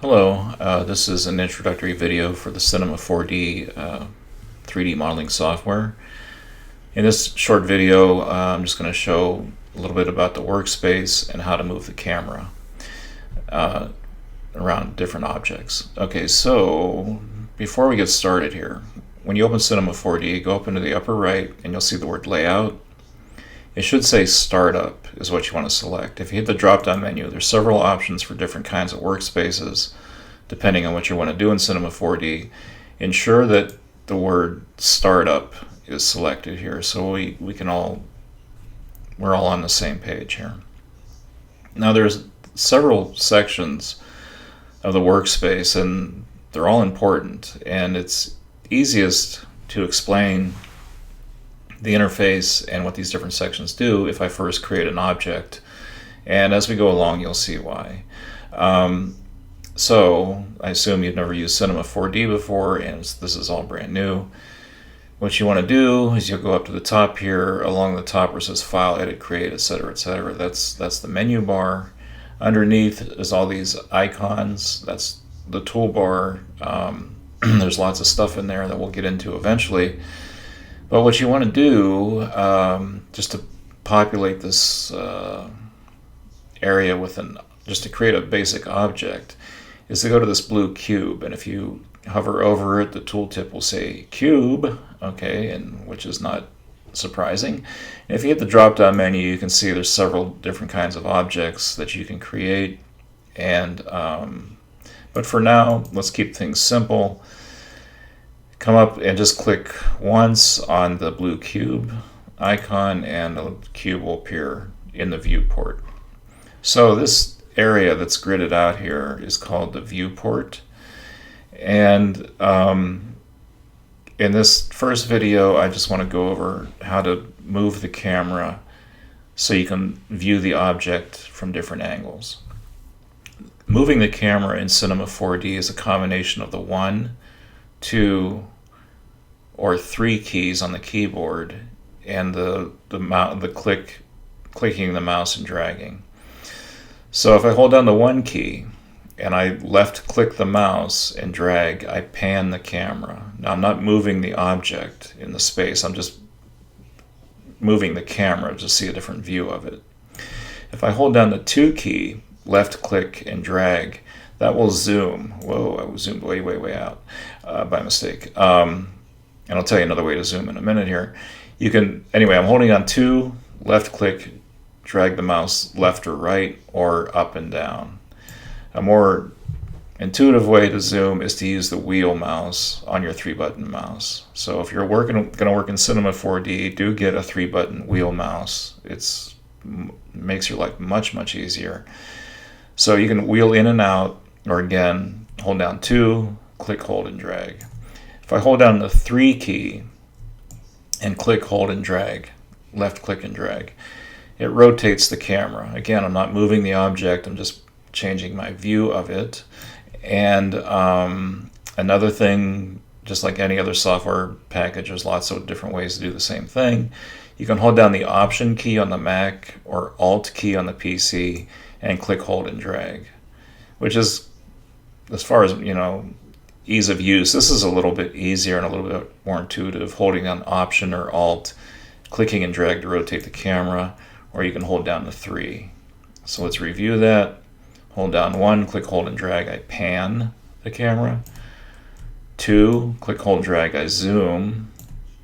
Hello, this is an introductory video for the Cinema 4D 3D modeling software. In this short video, I'm just going to show a little bit about the workspace and how to move the camera around different objects. Okay, so before we get started here, when you open Cinema 4D, go up into the upper right and you'll see the word Layout. It should say Startup is what you want to select. If you hit the drop-down menu, there's several options for different kinds of workspaces depending on what you want to do in Cinema 4D. Ensure that the word Startup is selected here so we're all on the same page here. Now there's several sections of the workspace and they're all important, and it's easiest to explain the interface and what these different sections do if I first create an object, and as we go along you'll see why. So I assume you've never used Cinema 4D before and this is all brand new. What you want to do is you'll go up to the top here, along the top where it says File, Edit, Create, etc., etc. That's the menu bar. Underneath is all these icons. That's the toolbar. There's lots of stuff in there that we'll get into eventually. But what you want to do, just to populate this area with just to create a basic object, is to go to this blue cube, and if you hover over it, the tooltip will say Cube, okay, and which is not surprising. And if you hit the drop-down menu, you can see there's several different kinds of objects that you can create, and but for now, let's keep things simple. Come up and just click once on the blue cube icon and the cube will appear in the viewport. So this area that's gridded out here is called the viewport, and in this first video I just want to go over how to move the camera so you can view the object from different angles. Moving the camera in Cinema 4D is a combination of the 1, 2, or 3 keys on the keyboard and clicking the mouse and dragging. So if I hold down the 1 key and I left click the mouse and drag, I pan the camera. Now I'm not moving the object in the space, I'm just moving the camera to see a different view of it. If I hold down the 2 key, left click and drag, that will zoom. Whoa, I zoomed way out by mistake. And I'll tell you another way to zoom in a minute here. Anyway, I'm holding on 2, left click, drag the mouse left or right or up and down. A more intuitive way to zoom is to use the wheel mouse on your 3-button mouse. So if you're going to work in Cinema 4D, do get a 3-button wheel mouse. It makes your life much easier. So you can wheel in and out, or again, hold down 2, click, hold, and drag. If I hold down the 3 key and click, hold, and drag, left click and drag, it rotates the camera. Again, I'm not moving the object, I'm just changing my view of it. And another thing, just like any other software package, there's lots of different ways to do the same thing. You can hold down the Option key on the Mac or Alt key on the PC and click, hold, and drag, which is, as far as, ease of use, this is a little bit easier and a little bit more intuitive, holding on Option or Alt, clicking and drag to rotate the camera, or you can hold down the 3. So let's review that. Hold down 1, click, hold, and drag, I pan the camera. 2, click, hold, drag, I zoom,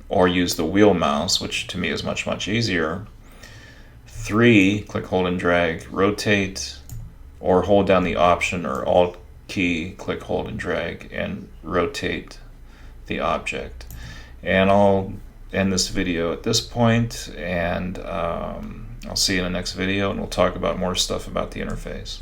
or use the wheel mouse, which to me is much easier. 3, click, hold, and drag, rotate, or hold down the Option or Alt key, click, hold, and drag, and rotate the object. And I'll end this video at this point, and I'll see you in the next video, and we'll talk about more stuff about the interface.